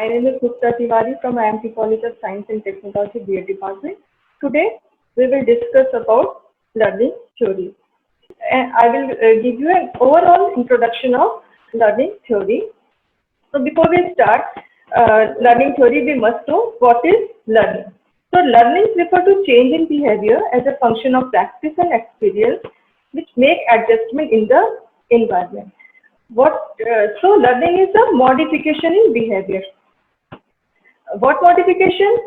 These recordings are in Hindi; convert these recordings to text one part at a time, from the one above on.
My name is Gupta Tiwari from IMT College of Science and Technology BA Department. Today we will discuss about learning theory. And I will give you an overall introduction of learning theory. So before we start learning theory, we must know what is learning. So learning refers to change in behavior as a function of practice and experience which make adjustment in the environment. So learning is a modification in behavior. What modification?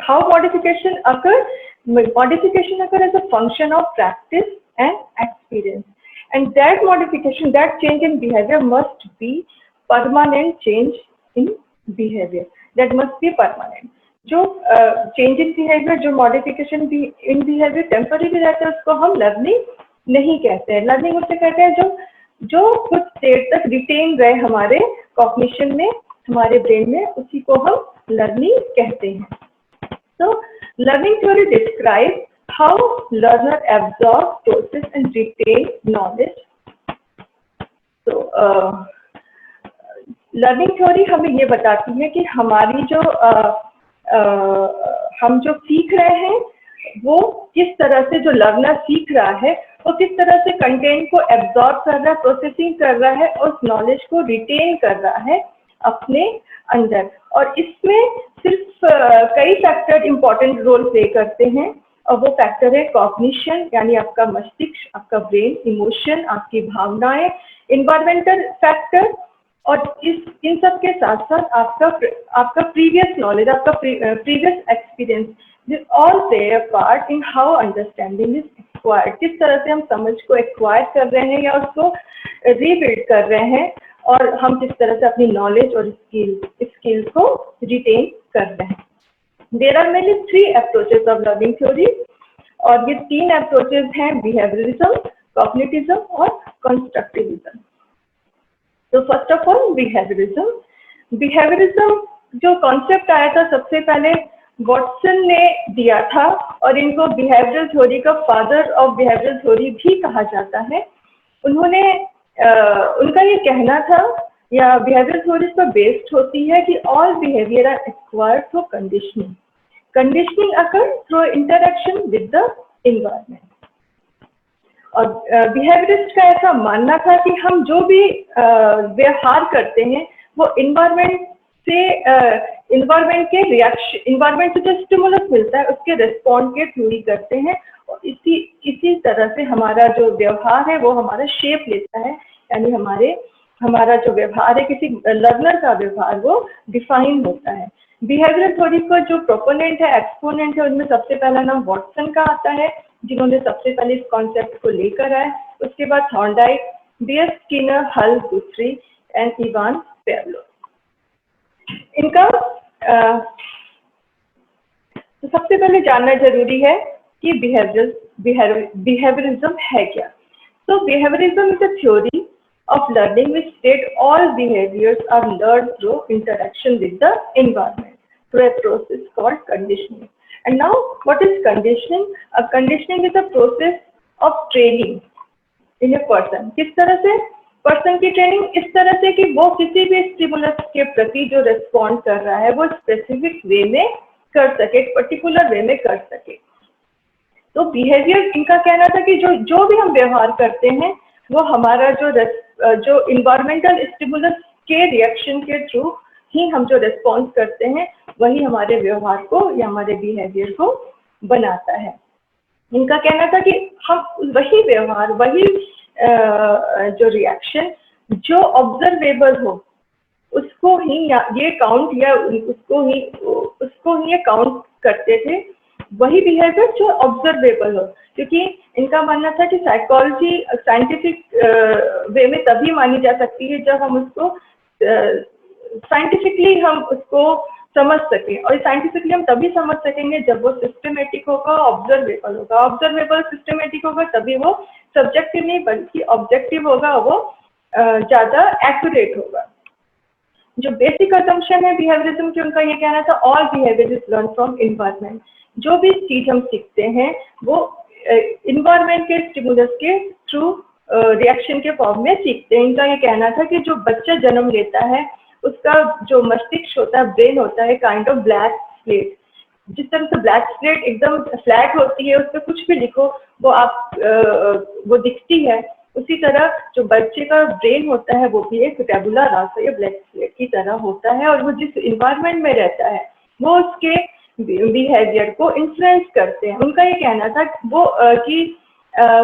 How modification occurs? Modification occurs as a function of practice and experience, and that modification, that change in behavior must be permanent change in behavior. That must be permanent. जो change in behavior, जो modification in behavior temporary रहता है, उसको हम learning नहीं कहते हैं. Learning उसे कहते हैं जो कुछ देर तक retain रहे हमारे cognition में, हमारे brain में, उसी को हम learning कहते हैं. So learning theory describes how learner absorb, process and retain knowledge. So learning theory हमें ये बताती है कि हमारी जो हम जो सीख रहे हैं वो किस तरह से, जो लर्नर सीख रहा है वो किस तरह से कंटेंट को एब्जॉर्ब कर रहा है, प्रोसेसिंग कर रहा है और उस नॉलेज को रिटेन कर रहा है अपने अंदर. और इसमें सिर्फ कई फैक्टर इंपॉर्टेंट रोल प्ले करते हैं, और वो फैक्टर है कॉग्निशन, यानी आपका मस्तिष्क, आपका ब्रेन, इमोशन, आपकी भावनाएं, इन्वायरमेंटल फैक्टर, और इन सब के साथ साथ आपका प्रीवियस नॉलेज, आपका previous experience, this all play a part in how understanding is acquired. किस तरह से हम समझ को एक्वायर कर रहे हैं या उसको रीबिल्ड कर रहे हैं, और हम किस तरह से अपनी नॉलेज और स्किल्स को रिटेन कर रहे हैं. There are mainly 3 approaches of learning theory, और ये 3 अप्रोचेस हैं: बिहेवियरिज्म, कॉग्निटिज्म और कंस्ट्रक्टिविज्म. तो first of all behaviourism. Behaviourism जो कॉन्सेप्ट आया था सबसे पहले वॉटसन ने दिया था, और इनको बिहेवियरल थ्योरी का फादर ऑफ बिहेवियरल थ्योरी भी कहा जाता है. उन्होंने उनका ये कहना था, या बिहेवियरल थ्योरी पर बेस्ड होती है, कि all behaviour are acquired through conditioning. Conditioning occur through interaction with the environment. और बिहेवियरिस्ट का ऐसा मानना था कि हम जो भी व्यवहार करते हैं वो इन्वायरमेंट के रिएक्शन, इन्वायरमेंट से जो स्टिमुलस मिलता है उसके रिस्पॉन्ड के थ्रू ही करते हैं, और इसी तरह से हमारा जो व्यवहार है वो हमारा शेप लेता है, यानी हमारा जो व्यवहार है, किसी लर्नर का व्यवहार, वो डिफाइन होता है. बिहेवियरल थ्योरी का जो प्रोपोनेंट है, एक्सपोनेंट है, उनमें सबसे पहला नाम वॉटसन का आता है, जिन्होंने सबसे पहले इस कॉन्सेप्ट को लेकर आए. उसके बाद थॉर्नडाइक, बीएस स्किनर, हल, गुथरी एंड इवान पेवलोव. इनका तो सबसे पहले जानना जरूरी है कि बिहेवियरिज्म है क्या. So behaviorism is a theory of learning which state all behaviors are learned through interaction with the environment through a process called conditioning. And now, what is conditioning? Conditioning is a process of training in a person. किस तरह से पर्सन की ट्रेनिंग? इस तरह से कि वो किसी भी स्टिमुलस के प्रति जो रिस्पॉन्ड कर रहा है वो स्पेसिफिक वे में कर सके, पर्टिकुलर वे में कर सके. तो बिहेवियर, इनका कहना था कि जो भी हम व्यवहार करते हैं वो हमारा जो इन्वायरमेंटल स्टिमुलस के रिएक्शन के थ्रू ही हम जो रिस्पॉन्स करते हैं वही हमारे व्यवहार को या हमारे बिहेवियर को बनाता है. इनका कहना था कि हम वही व्यवहार, वही जो रिएक्शन जो ऑब्जर्वेबल हो उसको ही ये काउंट, या उसको ही ये काउंट करते थे, वही बिहेवियर जो ऑब्जर्वेबल हो. क्योंकि इनका मानना था कि साइकोलॉजी साइंटिफिक वे में तभी मानी जा सकती है जब हम उसको साइंटिफिकली हम उसको समझ सकें, और साइंटिफिकली हम तभी समझ सकेंगे जब वो सिस्टमेटिक होगा, ऑब्जर्वेबल होगा. ऑब्जर्वेबल सिस्टमेटिक होगा तभी वो सब्जेक्टिव नहीं बल्कि ऑब्जेक्टिव होगा, वो ज़्यादा एक्यूरेट होगा. जो बेसिक असम्पशन है बिहेवियरिज्म की, उनका ये कहना था all behaviour is learn from environment. जो भी चीज हम सीखते हैं वो इन्वायरमेंट के स्टिमुलस के थ्रू रिएक्शन के फॉर्म में सीखते हैं। इनका ये कहना था कि जो बच्चा जन्म लेता है उसका जो मस्तिष्क होता है, ब्रेन होता है, काइंड ऑफ ब्लैक स्लेट। जिस तरह से ब्लैक स्लेट एकदम फ्लैट होती है, उस पर कुछ भी लिखो वो वो दिखती है, उसी तरह जो बच्चे का ब्रेन होता है वो भी एक टेबुला रासा या ब्लैक स्लेट की तरह होता है, और वो जिस इन्वायरमेंट में रहता है वो उसके बिहेवियर को इन्फ्लुएंस करते हैं। उनका ये कहना था कि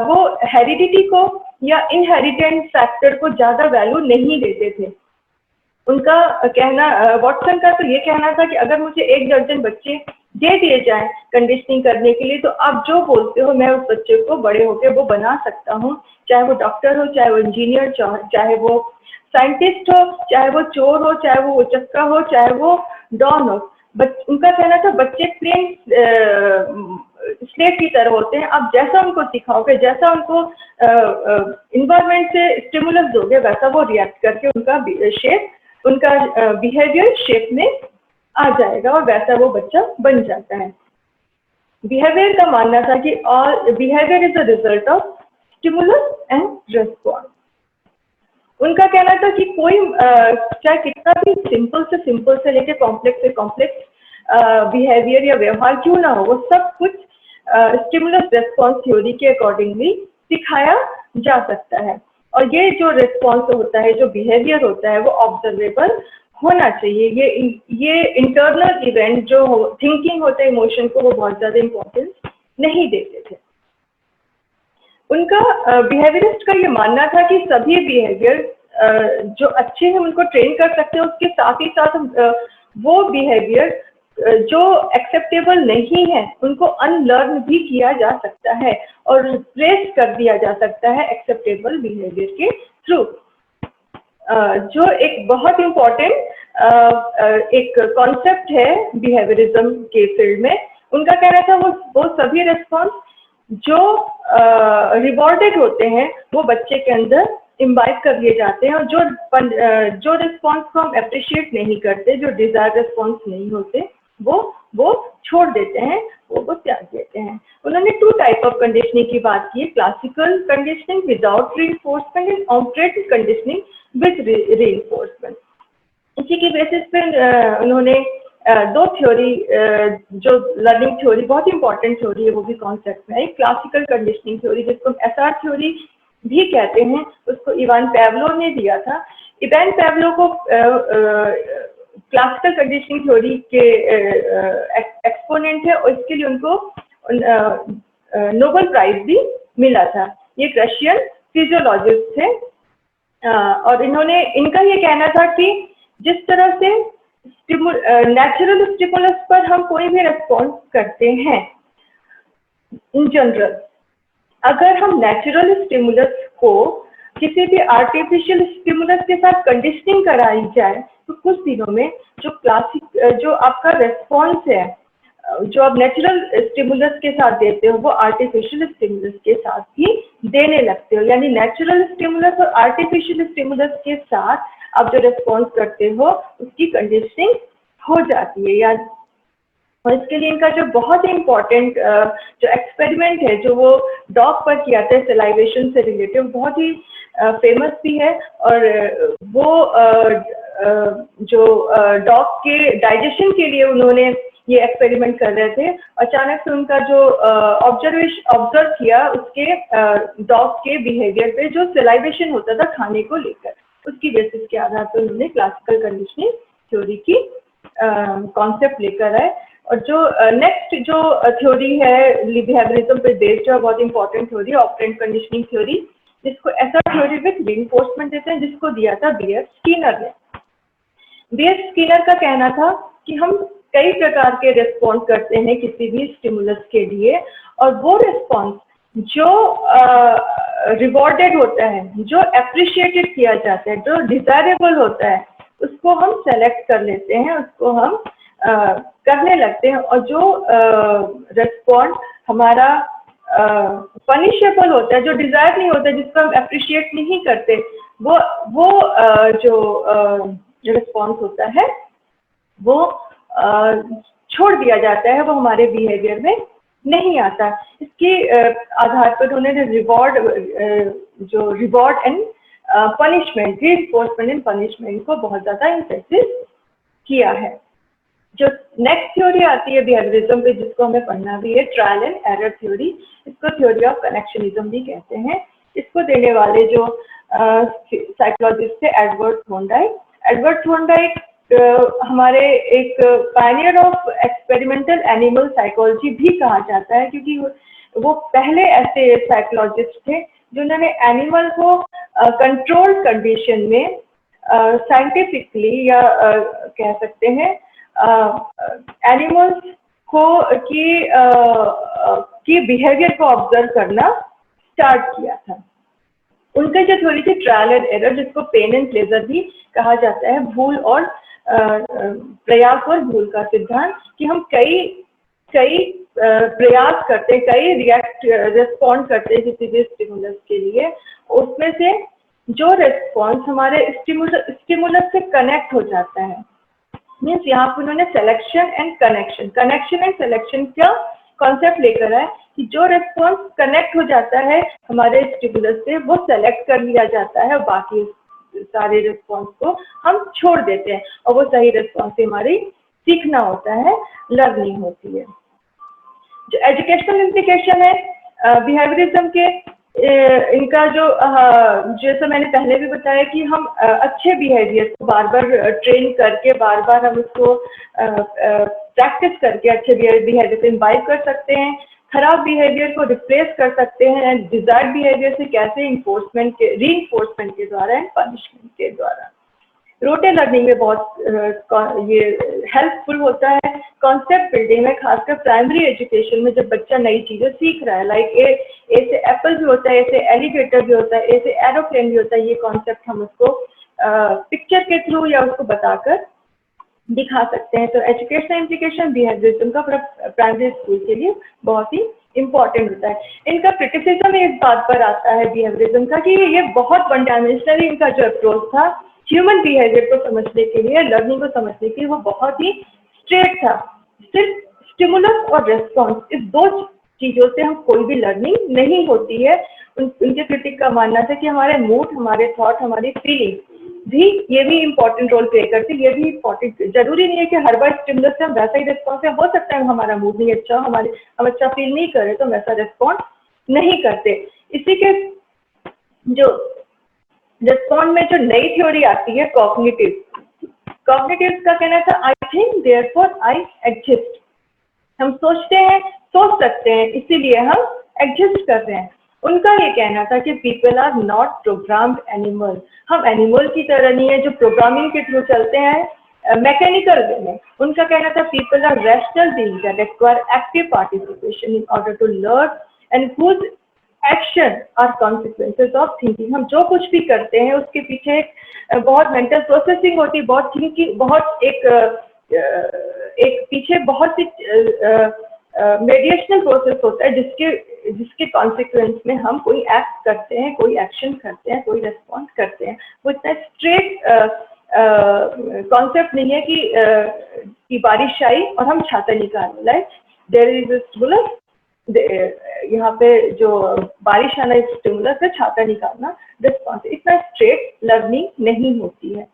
वो हेरिडिटी को या इनहेरिटेंट फैक्टर को ज्यादा वैल्यू नहीं देते थे। उनका कहना, वॉटसन का तो ये कहना था कि अगर मुझे 1 दर्जन बच्चे दे दिए जाए कंडीशनिंग करने के लिए, तो आप जो बोलते हो मैं उस बच्चे को बड़े होकर वो बना सकता हूँ, चाहे वो डॉक्टर हो, चाहे वो इंजीनियर, चाहे वो साइंटिस्ट हो, चाहे वो चोर हो, चाहे वो उचक्का हो, चाहे वो डॉन हो। उनका कहना था बच्चे प्लेन स्लेट की तरह होते हैं, आप जैसा उनको सिखाओगे, जैसा उनको इन्वायरमेंट से स्टिमुलस दोगे, वैसा वो रिएक्ट करके उनका बिहेवियर शेप में आ जाएगा और वैसा वो बच्चा बन जाता है। बिहेवियर का मानना था कि all behaviour is a result of stimulus and response. उनका कहना था कि कोई चाहे कितना भी सिंपल से लेके कॉम्प्लेक्स बिहेवियर या व्यवहार क्यों ना हो, वो सब कुछ स्टिमुलस रिस्पॉन्स थ्योरी के अकॉर्डिंगली सिखाया जा सकता है। और ये जो रिस्पॉन्स होता है, जो बिहेवियर होता है, वो ऑब्जर्वेबल होना चाहिए। ये इंटरनल इवेंट जो थिंकिंग होता है, इमोशन को वो बहुत ज्यादा इंपॉर्टेंस नहीं देते थे। उनका बिहेवियरिस्ट का ये मानना था कि सभी बिहेवियर जो अच्छे हैं उनको ट्रेन कर सकते हैं, उसके साथ ही साथ वो बिहेवियर जो एक्सेप्टेबल नहीं है उनको अनलर्न भी किया जा सकता है और रिप्लेस कर दिया जा सकता है एक्सेप्टेबल बिहेवियर के थ्रू। जो एक बहुत इम्पोर्टेंट एक कॉन्सेप्ट है बिहेवियरिज्म के फील्ड में, उनका कहना था वो सभी रिस्पॉन्स जो रिवॉर्डेड होते हैं वो बच्चे के अंदर इम्बाइब कर लिए जाते हैं, और जो रिस्पॉन्स को हम अप्रिशिएट नहीं करते, जो डिजायर रिस्पॉन्स नहीं होते, वो छोड़ देते हैं, वो त्याग देते हैं। उन्होंने 2 टाइप ऑफ कंडीशनिंग की बात की, classical conditioning without reinforcement and operative conditioning with reinforcement. इसी की बेसिस पे उन्होंने 2 थ्योरी, जो लर्निंग थ्योरी बहुत इंपॉर्टेंट थ्योरी है, वो भी कॉन्सेप्ट में है। क्लासिकल कंडीशनिंग थ्योरी, जिसको एसआर थ्योरी भी कहते हैं, उसको इवान पैवलो ने दिया था। इवान पैवलो को क्लासिकल कंडीशनिंग थ्योरी के एक्सपोनेंट है, और इसके लिए उनको नोबेल प्राइज भी मिला था। ये एक रशियन फिजियोलॉजिस्ट थे, और इनका ये कहना था कि जिस तरह से नेचुरल स्टिमुलस पर हम कोई भी रिस्पॉन्स करते हैं, इन जनरल अगर हम नेचुरल स्टिमुलस को किसी भी आर्टिफिशियल स्टिमुलस के साथ कंडीशनिंग कराई जाए, तो कुछ दिनों में जो आपका रिस्पॉन्स है, जो आप नेचुरल स्टिमुलस के साथ देते हो, वो आर्टिफिशियल स्टिमुलस के साथ भी देने लगते हो। यानी नेचुरल स्टिमुलस और आर्टिफिशियल स्टिमुलस के साथ आप जो रिस्पॉन्स करते हो उसकी कंडीशनिंग हो जाती है। या और इसके लिए इनका जो बहुत ही इम्पोर्टेंट जो एक्सपेरिमेंट है, जो वो डॉग पर किया था सलाइवेशन से रिलेटेड, बहुत ही फेमस भी है। और वो जो डॉग के डाइजेशन के लिए उन्होंने ये एक्सपेरिमेंट कर रहे थे, अचानक से उनका जो ऑब्जर्व किया उसके डॉग के बिहेवियर पे, जो सलाइवेशन होता था खाने को लेकर, उसकी बेसिस के आधार पर उन्होंने क्लासिकल कंडीशनिंग थ्योरी की कॉन्सेप्ट लेकर आए। और जो नेक्स्ट जो थ्योरी है बिहेवियरिज्म पे बेस्ड है, बहुत important theory, operant conditioning theory, जिसको ऐसा थ्योरी विद रीइंफोर्समेंट देते हैं, जिसको दिया था बीएफ स्किनर ने। बीएफ स्किनर का कहना था कि हम कई प्रकार के रिस्पॉन्स करते हैं किसी भी स्टिमुलस के लिए, और वो रिस्पॉन्स जो रिवॉर्डेड होता है, जो अप्रिशिएटेड किया जाता है, जो डिजायरेबल होता है, उसको हम सेलेक्ट कर लेते हैं, उसको हम करने लगते हैं। और जो रिस्पॉन्स हमारा पनिशेबल होता है, जो डिजायर नहीं होता, जिसको हम अप्रिशिएट नहीं करते, वो जो रिस्पॉन्स होता है वो छोड़ दिया जाता है, वो हमारे बिहेवियर में नहीं आता। इसके आधार पर उन्होंने reward and punishment, reinforcement and punishment को बहुत ज्यादा इम्फेसिस किया है। जो नेक्स्ट थ्योरी आती है बिहेवियरिज्म पे, जिसको हमें पढ़ना भी है, ट्रायल एंड एरर थ्योरी। इसको थ्योरी ऑफ कनेक्शनिज्म भी कहते हैं। इसको देने वाले जो साइकोलॉजिस्ट थे एडवर्ड थॉर्नडाइक। एडवर्ड थॉर्नडाइक हमारे एक Pioneer of experimental animal psychology भी कहा जाता है, क्योंकि वो पहले ऐसे साइकोलॉजिस्ट थे जिन्होंने एनिमल को कंट्रोल्ड कंडीशन में साइंटिफिकली या कह सकते हैं एनिमल्स को की बिहेवियर को ऑब्जर्व करना स्टार्ट किया था। उनका जो थ्योरी थी ट्रायल एंड एरर, जिसको पेन एंड प्लेजर भी कहा जाता है, भूल और प्रयास और भूल का सिद्धांत, कि हम कई प्रयास करते हैं, कई रेस्पॉन्ड करते हैं किसी भी स्टिमुलस के लिए, उसमें से जो रेस्पॉन्स हमारे स्टिमुलस से कनेक्ट हो जाता है, मीन्स यहाँ पर उन्होंने selection and connection and selection का कॉन्सेप्ट लेकर आए कि जो रेस्पॉन्स कनेक्ट हो जाता है हमारे स्टिमुलस से, वो सेलेक्ट कर लिया जाता है, बाकी सारे रिस्पॉन्स को हम छोड़ देते हैं, और वो सही रिस्पॉन्स से हमारी सीखना होता है, लर्निंग होती है। जो एजुकेशनल इम्प्लीकेशन है बिहेवियरिज्म के, इनका जो जैसा मैंने पहले भी बताया कि हम अच्छे बिहेवियर को बार बार ट्रेन करके, बार बार हम उसको प्रैक्टिस करके अच्छे बिहेवियर से इम्बाइब कर सकते हैं, खराब बिहेवियर को रिप्लेस कर सकते हैं डिजायर्ड बिहेवियर से, कैसे रीइंफोर्समेंट के द्वारा एंड पनिशमेंट के द्वारा। रोटे लर्निंग में बहुत ये हेल्पफुल होता है कॉन्सेप्ट बिल्डिंग में, खासकर प्राइमरी एजुकेशन में जब बच्चा नई चीजें सीख रहा है। लाइक ए से एप्पल भी होता है, ए से एलिगेटर भी होता है, ए से एरोप्लेन भी होता है। ये कॉन्सेप्ट हम उसको पिक्चर के थ्रू या उसको बताकर दिखा सकते हैं। तो एजुकेशनल इम्प्लीकेशन बिहेवियरिज्म का प्राइमरी स्कूल के लिए बहुत ही इंपॉर्टेंट होता है। इनका क्रिटिसिज्म इस बात पर आता है बिहेवियरिज्म का कि ये बहुत वन डायमेंशनल इनका जो अप्रोच था ह्यूमन बिहेवियर को समझने के लिए, लर्निंग को समझने के लिए, वो बहुत ही स्ट्रेट था। सिर्फ स्टिमुलस और रेस्पॉन्स, इस दो चीजों से हम कोई भी लर्निंग नहीं होती है। उनके क्रिटिक का मानना था कि हमारे मूड, हमारे थॉट, हमारी फीलिंग भी ये भी इम्पोर्टेंट रोल प्ले करती है। ये भी इम्पोर्टेंट, जरूरी नहीं है कि हर बार स्टिमुलस से हम वैसा ही रिस्पॉन्स है। हो सकता है हमारा मूड नहीं अच्छा, हम अच्छा फील नहीं कर रहे तो वैसा रिस्पॉन्ड नहीं करते। इसी के जो रिस्पॉन्ड में जो नई थ्योरी आती है कॉग्निटिव का कहना था I think therefore I exist. हम सोचते हैं, सोच सकते हैं, इसीलिए हम एग्जिस्ट कर रहे हैं। उनका ये कहना था कि people are not programmed animal. हम एनिमल की तरह नहीं है जो प्रोग्रामिंग के थ्रू चलते हैं मैकेनिकल वे में। उनका कहना था people are rational beings that require active participation in order to learn and whose action are consequences of thinking. हम जो कुछ भी करते हैं उसके पीछे बहुत मेंटल प्रोसेसिंग होती है, बहुत थिंकिंग, बहुत एक पीछे बहुत सी मेडिएशनल प्रोसेस होता है जिसके कॉन्सिक्वेंस में हम कोई एक्ट करते हैं, कोई एक्शन करते हैं, कोई रेस्पॉन्स करते हैं। वो इतना स्ट्रेट कॉन्सेप्ट नहीं है कि बारिश आई और हम छाता निकाल लाए। देयर इज अ स्टिमुलस, यहाँ पे जो बारिश आना स्टिमुलस है, छाता निकालना रिस्पॉन्स। इतना स्ट्रेट लर्निंग नहीं होती है।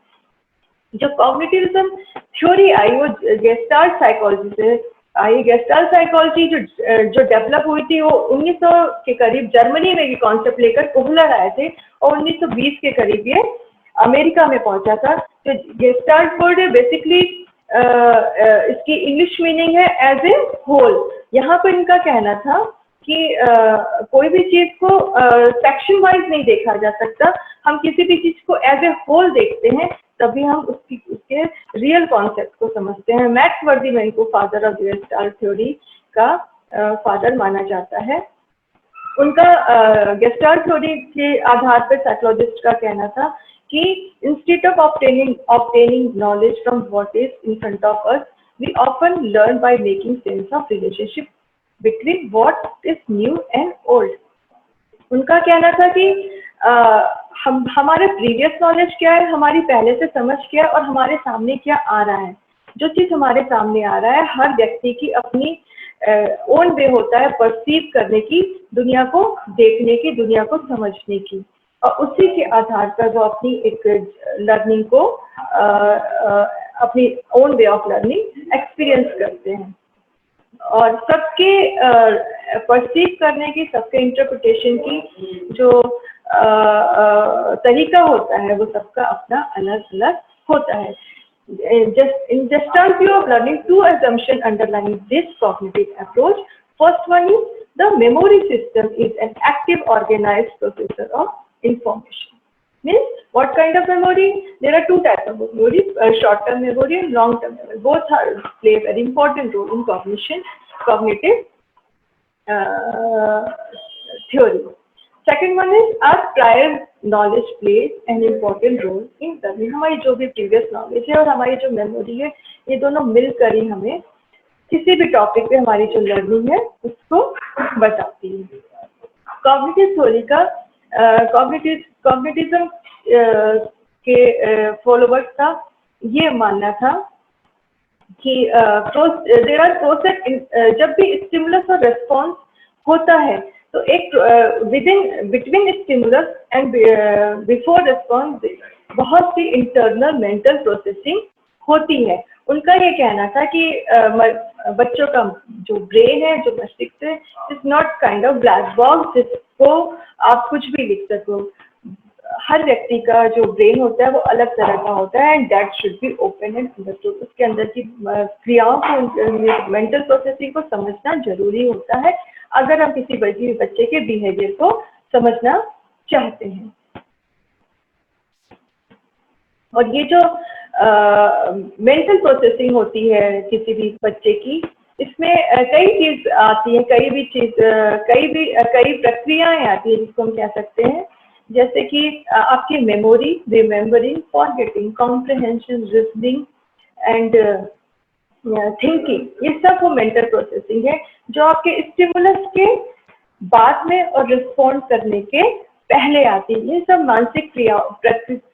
जो कॉग्निटिविज्म थ्योरी आई वो गेस्टाल्ट साइकोलॉजी से आई। गेस्टाल्ट साइकोलॉजी जो डेवलप हुई थी वो 1900 के करीब जर्मनी में ये कॉन्सेप्ट लेकर कोहलर आए थे और 1920 के करीब ये अमेरिका में पहुंचा था। तो गेस्टाल्ट वर्ड बेसिकली इसकी इंग्लिश मीनिंग है एज ए होल। यहाँ पर इनका कहना था कि कोई भी चीज को सेक्शन वाइज नहीं देखा जा सकता। हम किसी भी चीज को एज ए होल देखते हैं, तभी हम उसके रियल कॉन्सेप्ट को समझते हैं। मैक्स वर्दीमैन को फादर ऑफ गेस्टाल्ट थ्योरी का फादर माना जाता है। उनका गेस्टाल्ट थ्योरी के आधार पर साइकोलॉजिस्ट का कहना था कि instead of obtaining knowledge from what is in front of us, we often learn by making sense of relationship between what is new and old. उनका कहना था कि हमारे प्रीवियस नॉलेज क्या है, हमारी पहले से समझ क्या है और हमारे सामने क्या आ रहा है। जो चीज हमारे सामने आ रहा है, हर व्यक्ति की अपनी ओन वे होता है परसीव करने की, दुनिया को देखने की, दुनिया को समझने की, और उसी के आधार पर वो अपनी एक लर्निंग को अपनी own way of learning experience करते हैं। और सबके परसीव करने की, सबके इंटरप्रिटेशन की जो तरीका होता है वो सबका अपना अलग अलग होता है। In just terms view of learning, two assumptions underlying this cognitive approach. First one is the memory system is an active organized processor of information. Means what kind of memory? There are two types of memory, short-term memory and long-term memory. Both play a very important role in cognitive theory. Second one is our prior knowledge plays an important role in learning. हमारी जो भी previous knowledge है और हमारी जो memory है, ये दोनों मिलकर ही हमें किसी भी टॉपिक पे हमारी जो लर्निंग है उसको बताती है। कॉग्निटिव थ्योरी का कॉग्निटिज्म के फॉलोवर्स का ये मानना था कि देयर आर प्रोसेस, जब भी स्टिमुलस और रेस्पॉन्स होता है तो एक between stimulus and before response बहुत सी इंटरनल मेंटल प्रोसेसिंग होती है। उनका ये कहना था कि बच्चों का जो ब्रेन है, जो मस्तिष्क है, is not kind of black box जिसको आप कुछ भी लिख सको। हर व्यक्ति का जो ब्रेन होता है वो अलग तरह का होता है, and that should be open and understood. उसके अंदर की क्रियाओं को, मेंटल प्रोसेसिंग को समझना जरूरी होता है अगर हम किसी बच्चे के बिहेवियर को समझना चाहते हैं। और ये जो मेंटल प्रोसेसिंग होती है किसी भी बच्चे की, इसमें कई चीज आती है, कई प्रक्रियाएं आती है जिसको हम कह सकते हैं, जैसे कि आपकी memory, remembering, forgetting, comprehension, reasoning and thinking, ये सब वो मेंटल प्रोसेसिंग है जो आपके स्टिमुलस के बाद में और रिस्पॉन्ड करने के पहले आती है। ये सब मानसिक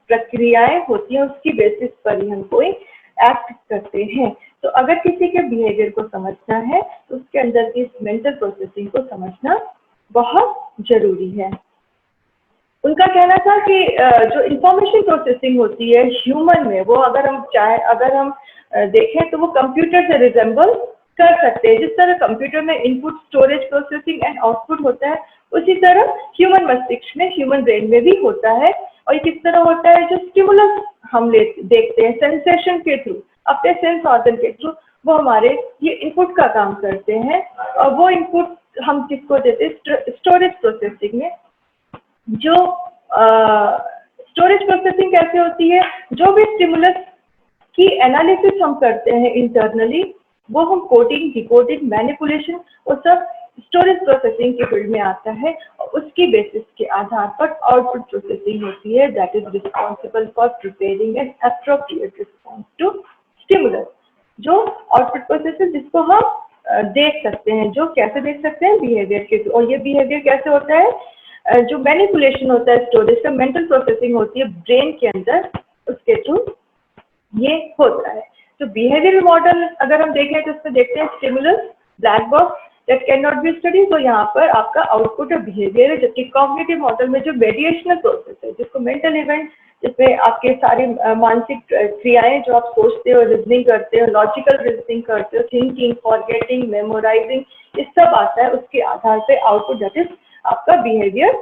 प्रक्रियाएं होती हैं, उसकी बेसिस पर ही हम कोई एक्ट करते हैं। तो अगर किसी के बिहेवियर को समझना है तो उसके अंदर की मेंटल प्रोसेसिंग को समझना बहुत जरूरी है। उनका कहना था कि जो इंफॉर्मेशन प्रोसेसिंग होती है ह्यूमन में, वो अगर हम देखें तो वो कंप्यूटर से रिजेंबल कर सकते हैं। जिस तरह कंप्यूटर में input, storage, processing and output होता है, उसी तरह ह्यूमन मस्तिष्क में, ह्यूमन ब्रेन में भी होता है। और ये किस तरह होता है? जो स्टिमुलस हम देखते हैं सेंसेशन के थ्रू, अपने सेंस ऑर्गन के थ्रू, वो हमारे ये इनपुट का काम करते हैं। और वो इनपुट हम किसको देते हैं? स्टोरेज प्रोसेसिंग में। जो स्टोरेज प्रोसेसिंग कैसे होती है? जो भी स्टिमुलस की एनालिसिस हम करते हैं इंटरनली, वो हम कोडिंग, डिकोडिंग, मैनिपुलेशन, वो सब स्टोरेज प्रोसेसिंग के फील्ड में आता है। और उसकी बेसिस के आधार पर आउटपुट प्रोसेसिंग होती है, that is responsible for preparing an appropriate response to stimulus. जो आउटपुट प्रोसेसिंग जिसको हम देख सकते हैं, जो कैसे देख सकते हैं? बिहेवियर के थ्रू। और ये बिहेवियर कैसे होता है? जो मैनिपुलेशन होता है स्टोरेज का, मेंटल प्रोसेसिंग होती है ब्रेन के अंदर, उसके थ्रू ये होता है। तो बिहेवियर मॉडल अगर हम देखें तो उसमें देखते हैं stimulus, black box that can not be study. तो यहाँ पर आपका आउटपुट और बिहेवियर है। जबकि कॉग्निटिव मॉडल में जो वेरिएशनल प्रोसेस है, जिसको मेंटल इवेंट, जिसमें आपके सारी मानसिक क्रियाएं जो आप सोचते हो, रीजनिंग करते हो, लॉजिकल रीजनिंग करते हो, थिंकिंग, फॉरगेटिंग, मेमोराइजिंग, ये सब आता है। उसके आधार पे आउटपुट दैट इज आपका बिहेवियर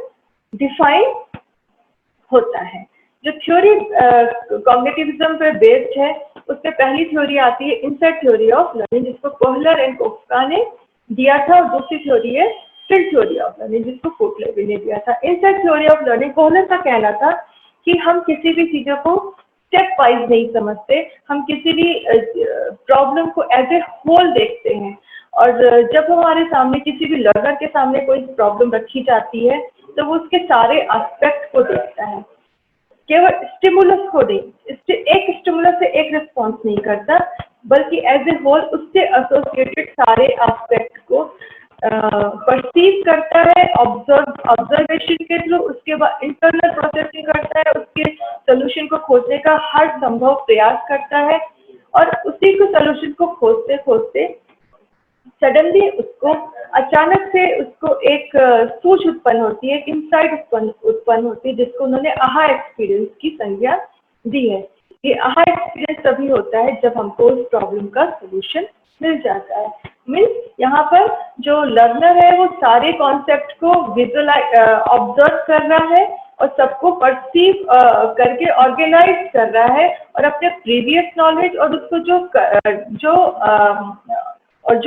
डिफाइन होता है। जो थ्योरी कॉग्निटिविज्म पे बेस्ड है, उसमें पहली थ्योरी आती है इनसाइट थ्योरी ऑफ लर्निंग, जिसको कोहलर एंड कोफ्का ने दिया था। और दूसरी थ्योरी है फील्ड थ्योरी ऑफ लर्निंग, जिसको कोटलेवी ने दिया था। Insight theory of learning, Kohler का कहना था कि हम किसी भी चीजों को स्टेप वाइज नहीं समझते, हम किसी भी प्रॉब्लम को एज ए होल देखते हैं। और जब हमारे सामने, किसी भी लर्नर के सामने कोई प्रॉब्लम रखी जाती है, तो वो उसके सारे एस्पेक्ट को देखता है, केवल स्टिमुलस को नहीं, एक स्टिमुलस से एक रिस्पॉन्स नहीं करता, बल्कि एज ए होल उससे एसोसिएटेड सारे एस्पेक्ट को परसीव करता है ऑब्जर्वेशन के थ्रू। उसके बाद इंटरनल प्रोसेसिंग करता है, उसके सोल्यूशन को खोजने का हर संभव प्रयास करता है। और उसी को सोल्यूशन को खोजते खोजते सडनली उसको अचानक से उसको एक सूझ उत्पन्न होती है, एक इंसाइट उत्पन्न होती है, जिसको उन्होंने आहा एक्सपीरियंस की संज्ञा दी है। ये आहा एक्सपीरियंस तभी होता है जब हमको उस प्रॉब्लम का सोल्यूशन मिल जाता है। मीन्स यहाँ पर जो लर्नर है वो सारे कॉन्सेप्ट को विजुअलाइज ऑब्जर्व कर रहा है और सबको परसीव करके ऑर्गेनाइज कर रहा है, और अपने प्रीवियस नॉलेज और उसको जो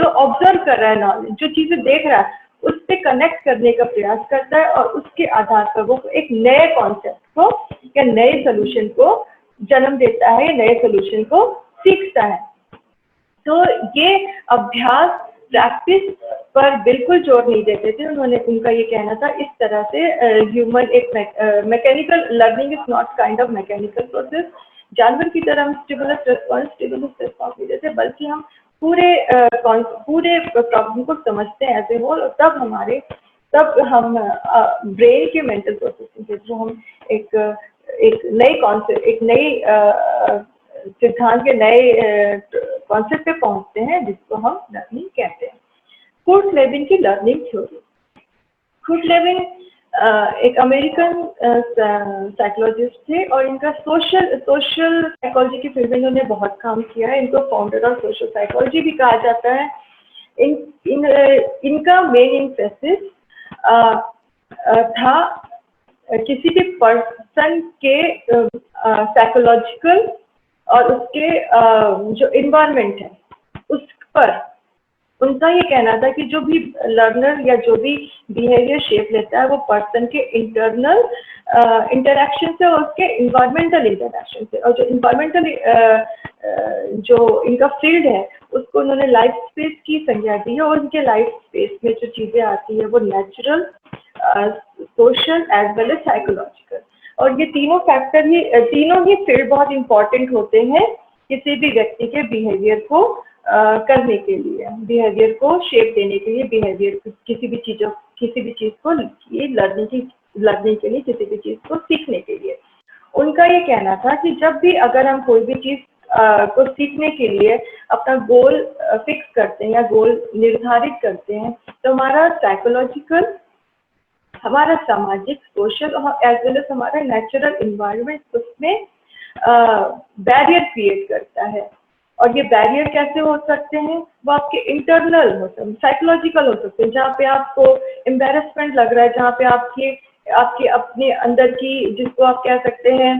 ऑब्जर्व कर रहा है नॉलेज, जो चीजें देख रहा है उस पर कनेक्ट करने का प्रयास करता है, और उसके आधार पर वो एक नए कॉन्सेप्ट को या नए सोल्यूशन को जन्म देता है, नए सोल्यूशन को सीखता है। तो ये अभ्यास प्रैक्टिस पर बिल्कुल जोर नहीं देते थे उन्होंने। उनका ये कहना था इस तरह से ह्यूमन एक mechanical learning is not kind of mechanical process. जानवर की तरह हम स्टिमुलस रिस्पॉन्स नहीं देते, बल्कि हम पूरे प्रॉब्लम को समझते हैं एज ए होल, और तब हम ब्रेन के मेंटल प्रोसेसिंग के थ्रू हम एक नई कॉन्सेप्ट, एक नई सिद्धांत के नए कॉन्सेप्ट पे पहुंचते हैं, जिसको हम लर्निंग कहते हैं। कुर्ट लेविन की लर्निंग थ्योरी। कुर्ट लेविन एक अमेरिकन साइकोलॉजिस्ट थे, और इनका सोशल साइकोलॉजी की फील्ड में इन्होंने बहुत काम किया है। इनको फाउंडर ऑफ सोशल साइकोलॉजी भी कहा जाता है। इनका मेन इंफेसिस था किसी भी पर्सन के साइकोलॉजिकल और उसके जो इन्वायरमेंट है उस पर। उनका ये कहना था कि जो भी लर्नर या जो भी बिहेवियर शेप लेता है वो पर्सन के इंटरनल इंटरेक्शन से और उसके इन्वायरमेंटल इंटरेक्शन से, और जो इन्वायरमेंटल जो इनका फील्ड है उसको उन्होंने लाइफ स्पेस की संज्ञा दी है। और उनके लाइफ स्पेस में जो चीज़ें आती है वो natural, social as well as psychological, और ये तीनों ही फील्ड बहुत इंपॉर्टेंट होते हैं किसी भी व्यक्ति के बिहेवियर को करने के लिए, बिहेवियर को शेप देने के लिए, बिहेवियर किसी भी चीज को लर्निंग के लिए, किसी भी चीज को सीखने के लिए। उनका ये कहना था कि जब भी अगर हम कोई भी चीज को सीखने के लिए अपना गोल फिक्स करते हैं या गोल निर्धारित करते हैं, तो हमारा साइकोलॉजिकल, हमारा सामाजिक, सोशल और एज वेल एज हमारा नेचुरल इन्वायरमेंट उसमें बैरियर क्रिएट करता है। और ये बैरियर कैसे हो सकते हैं? वो आपके इंटरनल हो सकते हैं, साइकोलॉजिकल हो सकते हैं, जहाँ पे आपको एम्बेरसमेंट लग रहा है, जहाँ पे आपके अपने अंदर की, जिसको आप कह सकते हैं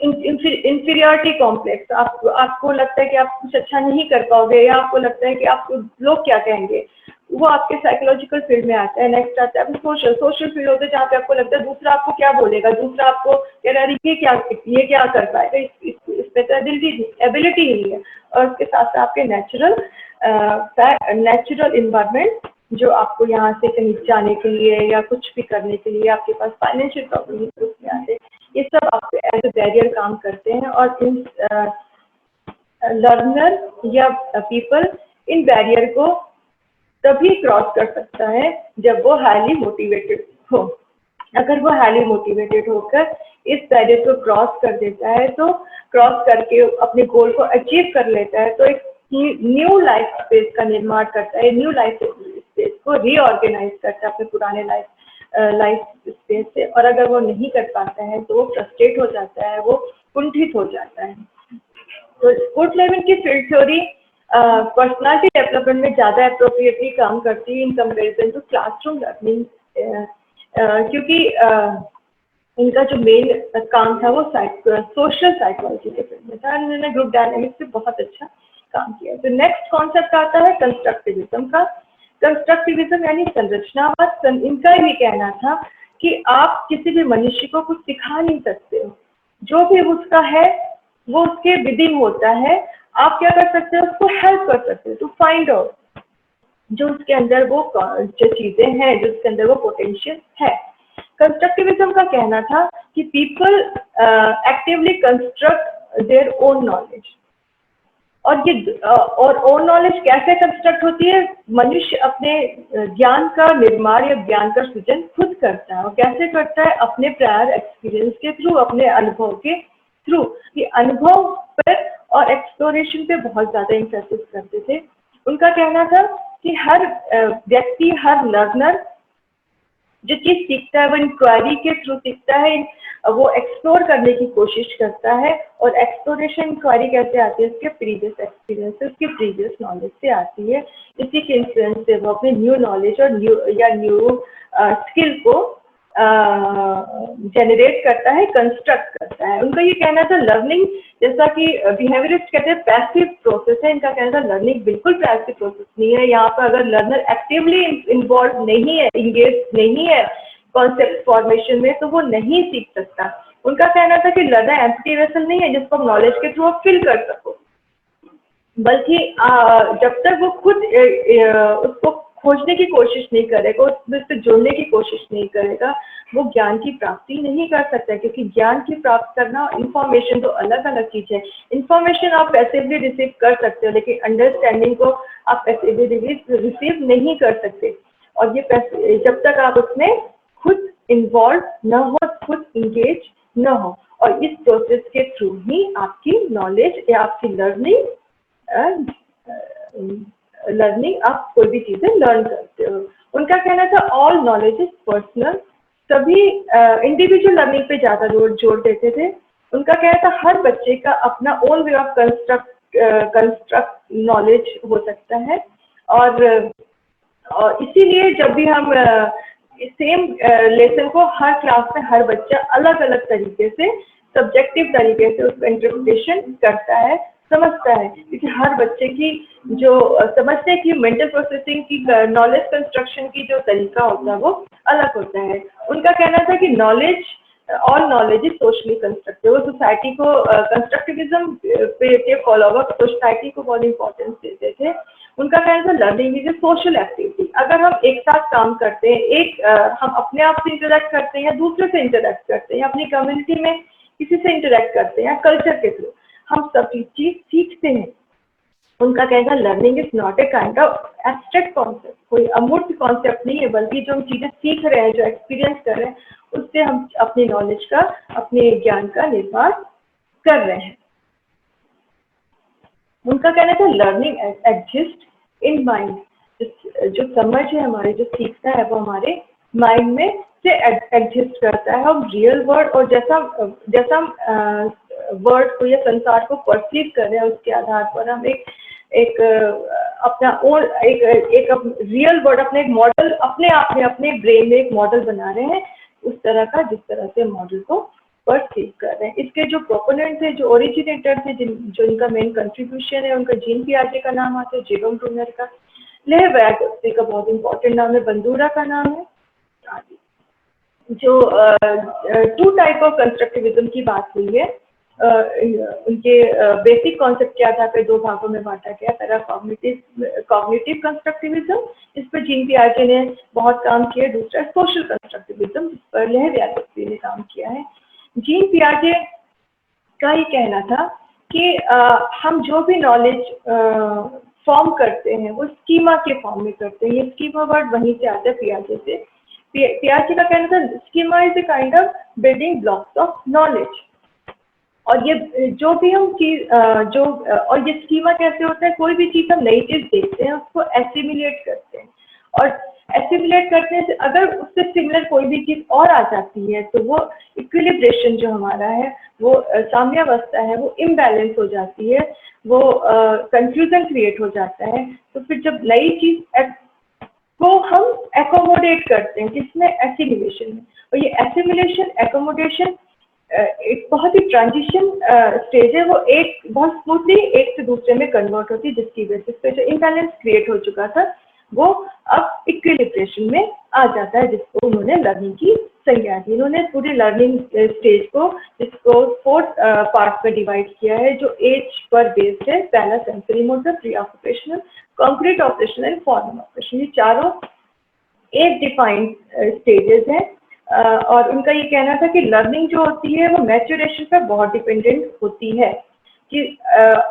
इंफीरियरिटी कॉम्प्लेक्स, आपको लगता है कि आप कुछ अच्छा नहीं कर पाओगे, या आपको लगता है कि आपको लोग क्या कहेंगे, वो आपके साइकोलॉजिकल फील्ड में आता है। नेक्स्ट आता है सोशल फील्ड होता है, जहाँ पे आपको लगता है दूसरा आपको क्या बोलेगा, दूसरा आपको कह रहा है ये क्या कर पाएगा, इसमें तो एबिलिटी ही नहीं है। और उसके साथ साथ आपके नेचुरल इन्वायरमेंट, जो आपको यहाँ से कहीं जाने के लिए या कुछ भी करने के लिए आपके पास फाइनेंशियल प्रॉब्लम उसमें आते हैं, ये सब आपके एज ए बैरियर काम करते हैं। और इन लर्नर या पीपल इन बैरियर को तभी क्रॉस कर सकता है जब वो हाईली मोटिवेटेड हो। अगर वो हाईली मोटिवेटेड होकर इस बैरियर को क्रॉस कर देता है, तो क्रॉस करके अपने गोल को अचीव कर लेता है, तो एक न्यू लाइफ स्पेस का निर्माण करता है, न्यू लाइफ स्पेस को रीऑर्गेनाइज करता है अपने पुराने लाइफ स्पेस से। और अगर वो नहीं कर पाता है तो वो फ्रस्ट्रेट हो जाता है, वो कुंठित हो जाता है। तो कुर्ट लेविन की फील्ड थ्योरी पर्सनालिटी डेवलपमेंट में ज़्यादा अप्रोप्रिएटली काम करती है in comparison to classroom learning, क्योंकि इनका जो मेन काम था वो सोशल साइकोलॉजी के फील्ड में था। इन्होंने ग्रुप डायनेमिक्स से बहुत अच्छा काम किया। तो नेक्स्ट कॉन्सेप्ट आता है कंस्ट्रक्टिविज्म का। कंस्ट्रक्टिविज्म यानी संरचनावाद। इनका ये कहना था कि आप किसी भी मनुष्य को कुछ सिखा नहीं सकते हो, जो भी उसका है वो उसके विदिन होता है। आप क्या कर सकते हो, उसको हेल्प कर सकते हो टू फाइंड आउट जो उसके अंदर वो जो चीजें हैं, जो उसके अंदर वो पोटेंशियल है। कंस्ट्रक्टिविज्म का कहना था कि people actively construct their own knowledge, और ओन नॉलेज कैसे कंस्ट्रक्ट होती है? मनुष्य अपने ज्ञान का निर्माण या ज्ञान का सृजन खुद करता है। और कैसे करता है? अपने प्रायर एक्सपीरियंस के थ्रू, अपने अनुभव के थ्रू। ये अनुभव पर और एक्सप्लोरेशन पे बहुत ज्यादा इंफेसिस करते थे। उनका कहना था कि हर व्यक्ति, हर लर्नर जो चीज सीखता है वो इंक्वायरी के थ्रू सीखता है, वो एक्सप्लोर करने की कोशिश करता है, और एक्सप्लोरेशन इंक्वायरी कैसे आती है, उसके प्रीवियस एक्सपीरियंस से, उसकी प्रीवियस नॉलेज से आती है। इसी के इन्फ्लुएंस से वो अपने न्यू नॉलेज और न्यू स्किल को जनरेट करता है, कंस्ट्रक्ट करता है। उनका ये कहना था लर्निंग, जैसा कि बिहेवियरिस्ट कहते हैं पैसिव प्रोसेस है, इनका कहना था लर्निंग बिल्कुल पैसिव प्रोसेस नहीं है। यहाँ पर अगर लर्नर एक्टिवली इन्वॉल्व नहीं है, इंगेज नहीं है कॉन्सेप्ट फॉर्मेशन में, तो वो नहीं सीख सकता। उनका कहना था कि लर्नर एम्प्टी वेसल नहीं है जिसको नॉलेज के थ्रू आप फिल कर सको, बल्कि जब तक वो खुद उसको खोजने की कोशिश नहीं करेगा, उससे जुड़ने की कोशिश नहीं करेगा, वो ज्ञान की प्राप्ति नहीं कर सकता। क्योंकि ज्ञान की प्राप्त करना और इन्फॉर्मेशन तो अलग अलग चीज है। इन्फॉर्मेशन आप पैसिवली रिसीव कर सकते हो, लेकिन अंडरस्टैंडिंग को आप पैसिवली रिसीव नहीं कर सकते। और ये जब तक आप उसमें खुद इन्वॉल्व न हो, खुद इंगेज न हो, और इस प्रोसेस के थ्रू ही आपकी नॉलेज या आपकी लर्निंग आप कोई भी चीजें लर्न करते हो। उनका कहना था ऑल नॉलेज इज पर्सनल, सभी इंडिविजुअल लर्निंग पे ज्यादा जोर देते थे। उनका कहना था हर बच्चे का अपना own way of construct knowledge हो सकता है, और इसीलिए जब भी हम सेम लेसन को हर क्लास में हर बच्चा अलग अलग तरीके से, सब्जेक्टिव तरीके से उसको इंटरप्रिटेशन करता है, समझता है। क्योंकि हर बच्चे की जो समझने की, मेंटल प्रोसेसिंग की, नॉलेज कंस्ट्रक्शन की जो तरीका होता है वो अलग होता है। उनका कहना था कि all knowledge is socially constructive. वो सोसाइटी को कंस्ट्रक्टिविज्म पे फॉलोअर सोसाइटी को बहुत इंपॉर्टेंस देते थे। उनका कहना था learning is a social activity. अगर हम एक साथ काम करते हैं, हम अपने आप से इंटरेक्ट करते हैं या दूसरे से इंटरेक्ट करते हैं, अपनी कम्युनिटी में किसी से इंटरेक्ट करते हैं या कल्चर के थ्रू, हम सभी चीज सीखते हैं। उनका कहना learning is not a kind of abstract concept, कोई अमूर्त कॉन्सेप्ट नहीं है, बल्कि जो हम चीजें सीख रहे हैं, जो एक्सपीरियंस कर रहे हैं, उससे हम अपनी नॉलेज का, अपने ज्ञान का निर्माण कर रहे हैं। उनका कहना था लर्निंग एग्जिस्ट इन माइंड, जो समझ है हमारे, जो सीखता है वो हमारे माइंड में से एग्जिस्ट करता है। हम रियल वर्ल्ड और जैसा हम वर्ल्ड को या संसार को परसीव कर रहे हैं, उसके आधार पर हम एक अपना ओन एक रियल वर्ल्ड, अपने एक मॉडल, अपने आप में, अपने ब्रेन में एक मॉडल बना रहे हैं, उस तरह का जिस तरह से मॉडल को परसीव कर रहे हैं। इसके जो प्रोपोनेंट थे, जो ओरिजिनेटर थे, जो इनका मेन कंट्रीब्यूशन है, उनका जीन पियाजे का नाम आता है, जेरोम ब्रूनर का, ले व्यागोत्स्की का बहुत इंपॉर्टेंट नाम है, बंदूरा का नाम है आदि। जो टू टाइप ऑफ कंस्ट्रक्टिविज्म की बात हुई है, उनके बेसिक कॉन्सेप्ट क्या था, फिर दो भागों में बांटा गया। पहला कॉग्निटिव कंस्ट्रक्टिविज्म, इस पर जीन पियाजे ने बहुत काम किया। दूसरा सोशल कंस्ट्रक्टिविज्म, जिस पर ले व्यागोत्स्की ने काम किया है। जीन पियाजे का ये कहना था कि हम जो भी नॉलेज फॉर्म करते हैं वो स्कीमा के फॉर्म में करते हैं। ये स्कीमा वर्ड वहीं से आता है, पियाजे से। पियाजे का कहना था schema is a kind of building blocks of knowledge. और ये जो भी हम चीज और ये स्कीमा कैसे होता है, कोई भी चीज हम नई चीज देखते हैं उसको एसिमिलेट करते हैं, और एसिमिलेट करने से अगर उससे सिमिलर कोई भी चीज और आ जाती है तो वो इक्विलिब्रेशन जो हमारा है, वो साम्यावस्था है, वो इम्बैलेंस हो जाती है, वो कंफ्यूजन क्रिएट हो जाता है। तो फिर जब नई चीज को हम एकोमोडेट करते हैं, जिसमें एसिमिलेशन है, और ये एसिमिलेशन एकोमोडेशन एक बहुत ही ट्रांजिशन स्टेज है, वो एक बहुत स्मूथली एक से दूसरे में कन्वर्ट होती है, जिसकी बेसिस पे जो इम्बैलेंस क्रिएट हो चुका था वो अब इक्विलिब्रेशन में आ जाता है, जिसको उन्होंने लर्निंग की संज्ञा दी। उन्होंने पूरी लर्निंग स्टेज को, जिसको 4 पार्ट में डिवाइड किया है, जो एज पर बेस्ड है। पहला sensory motor, pre occupational, concrete operational and formal operation, ये चारों एज डिफाइंड स्टेजेस हैं। और उनका ये कहना था कि लर्निंग जो होती है वो मैच्योरेशन पर बहुत डिपेंडेंट होती है, कि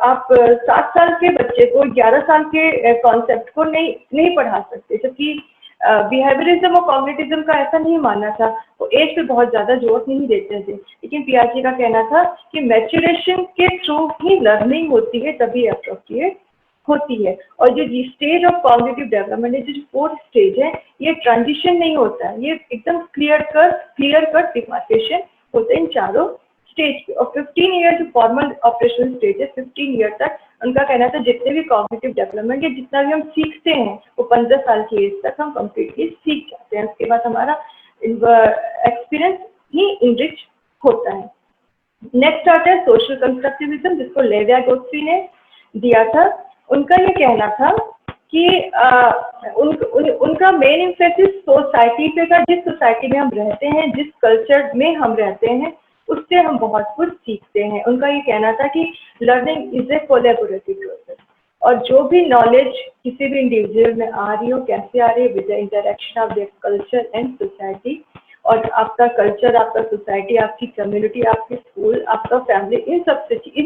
आप 7 साल के बच्चे को 11 साल के कॉन्सेप्ट को नहीं पढ़ा सकते, जबकि बिहेवियरिज्म और कॉग्निटिज्म का ऐसा नहीं मानना था, वो एज पे बहुत ज्यादा जोर नहीं देते थे। लेकिन पियाजे का कहना था कि मैच्योरेशन के थ्रू ही लर्निंग होती है, तभी अप्रोप्रिएट होती है। और जो स्टेज ऑफ कॉग्निटिव डेवलपमेंट है, जो फोर्थ स्टेज है, ये ट्रांजिशन नहीं होता है, ये एकदम क्लियर कट डिमार्केशन होते हैं इन चारों स्टेज पे। और 15 ईयर जो फॉर्मल ऑपरेशनल स्टेज है, 15 ईयर तक उनका कहना था जितने भी कॉग्निटिव डेवलपमेंट है, जितना भी हम सीखते हैं वो 15 साल की एज तक हम कम्प्लीटली सीख जाते हैं। उसके बाद हमारा एक्सपीरियंस ही इनरिच होता है। नेक्स्ट आता है सोशल कंस्ट्रक्टिविज्म, जिसको लेवी-गोत्स्की ने दिया था। उनका ये कहना था कि उनका मेन इम्फेसिस सोसाइटी पे था। जिस सोसाइटी में हम रहते हैं, जिस कल्चर में हम रहते हैं, उससे हम बहुत कुछ सीखते हैं। उनका ये कहना था कि learning is a collaborative process, और जो भी नॉलेज किसी भी इंडिविजुअल में आ रही हो, कैसे आ रही है, with the interaction of their culture and society. और आपका कल्चर, आपका सोसाइटी, आपकी कम्युनिटी, आपके स्कूल, आपका फैमिली, इन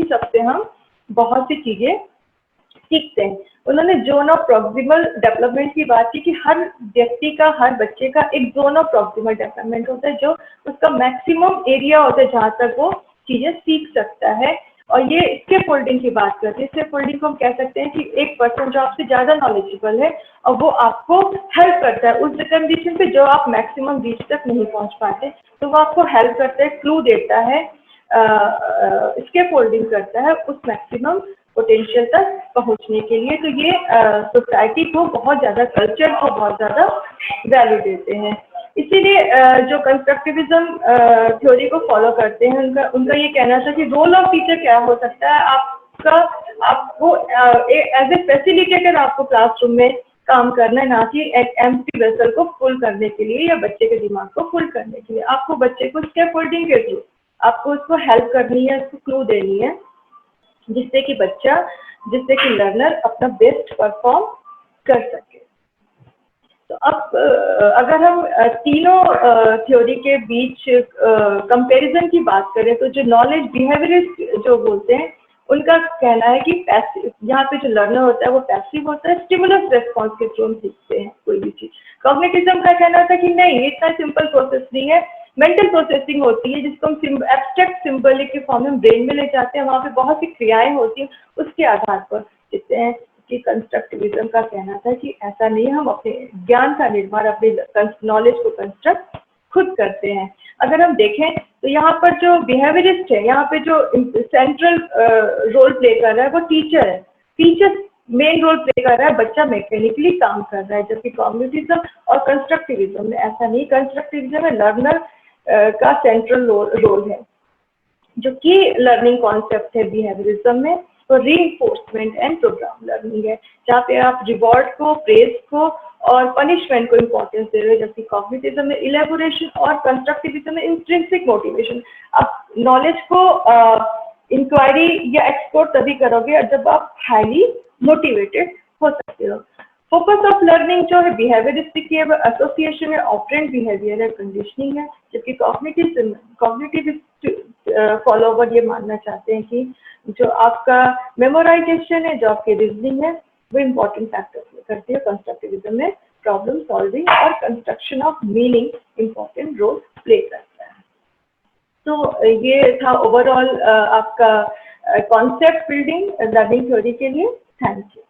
सब से हम बहुत सी चीजें सीखते हैं। उन्होंने जोन ऑफ प्रॉक्सिमल डेवलपमेंट की बात की कि हर व्यक्ति का, हर बच्चे का एक जोन ऑफ प्रॉक्सिमल डेवलपमेंट होता है, जो उसका मैक्सिमम एरिया होता है जहाँ तक वो चीजें सीख सकता है। और ये स्केप होल्डिंग की बात करते हैं। स्केप होल्डिंग को हम कह सकते हैं कि एक पर्सन जो आपसे ज्यादा नॉलेजेबल है और वो आपको हेल्प करता है उस कंडीशन पे जो आप मैक्सिमम रीच तक नहीं पहुंच पाते, तो वो आपको हेल्प करता है, क्लू देता है, स्केप होल्डिंग करता है उस मैक्सिमम पोटेंशियल तक पहुंचने के लिए। तो ये सोसाइटी को बहुत ज्यादा, कल्चर को बहुत ज्यादा वैल्यू देते हैं। इसीलिए जो कंस्ट्रक्टिविज्म थ्योरी को फॉलो करते हैं, उनका ये कहना था कि रोल ऑफ टीचर क्या हो सकता है। आपको एज ए फैसिलिटेटर आपको क्लासरूम में काम करना है, ना कि एक एम्प्टी वेसल को फुल करने के लिए या बच्चे के दिमाग को फुल करने के लिए। आपको बच्चे को स्केप होल्डिंग के थ्रू आपको उसको हेल्प करनी है, उसको क्लू देनी है, जिससे कि लर्नर अपना बेस्ट परफॉर्म कर सके। तो अब अगर हम तीनों थ्योरी के बीच कंपैरिजन की बात करें, तो जो नॉलेज बिहेवियरिस्ट जो बोलते हैं, उनका कहना है कि पैसिव, यहाँ पे जो लर्नर होता है वो पैसिव होता है, स्टिमुलस रेस्पॉन्स के थ्रू हम सीखते हैं कोई भी चीज। कॉग्निटिज्म का कहना था कि नहीं, ये इतना सिंपल प्रोसेस नहीं है, मेंटल प्रोसेसिंग होती है, जिसको हम एब्स्ट्रैक्ट सिंबल के फॉर्म में ब्रेन में ले जाते हैं, वहाँ पे बहुत सी क्रियाएं होती हैं, उसके आधार पर सीखते हैं। कि कंस्ट्रक्टिविज्म का कहना था कि ऐसा नहीं, हम अपने ज्ञान का निर्माण, अपने नॉलेज को कंस्ट्रक्ट खुद करते हैं। अगर हम देखें तो यहाँ पर जो बिहेवियरिस्ट है, यहाँ पे जो सेंट्रल रोल प्ले कर रहा है वो टीचर है। टीचर मेन रोल प्ले कर रहा है, बच्चा मैकेनिकली काम कर रहा है। जबकि कॉग्निटिज्म और कंस्ट्रक्टिविज्म में ऐसा नहीं। कंस्ट्रक्टिविज्म में लर्नर का सेंट्रल रोल है। जो की लर्निंग कॉन्सेप्ट है बिहेवियरिज्म में, तो रीइंफोर्समेंट एंड प्रोग्राम लर्निंग है, जहाँ पे आप रिवॉर्ड को, प्रेज को और पनिशमेंट को इम्पोर्टेंस दे रहे हो। जबकि कॉग्निटिज्म में इलेबोरेशन और कंस्ट्रक्टिविज्म में इंट्रिंसिक मोटिवेशन। आप नॉलेज को इंक्वायरी या एक्सप्लोर तभी करोगे जब आप हाईली मोटिवेटेड हो सकते हो। फोकस ऑफ लर्निंग जो है बिहेवियरिस्टिक है, वो एसोसिएशन है, ऑपरेंट बिहेवियर है, कंडीशनिंग है। जबकि कॉग्निटिविस्ट फॉलोवर ये मानना चाहते हैं कि जो आपका मेमोराइजेशन है, जो आपकी रीजनिंग है, वो इम्पोर्टेंट फैक्टर प्ले करती है। कंस्ट्रक्टिविज्म में प्रॉब्लम सॉल्विंग और construction of meaning important role play करता है। तो ये था ओवरऑल आपका कॉन्सेप्ट बिल्डिंग लर्निंग थ्योरी के लिए। Thank you.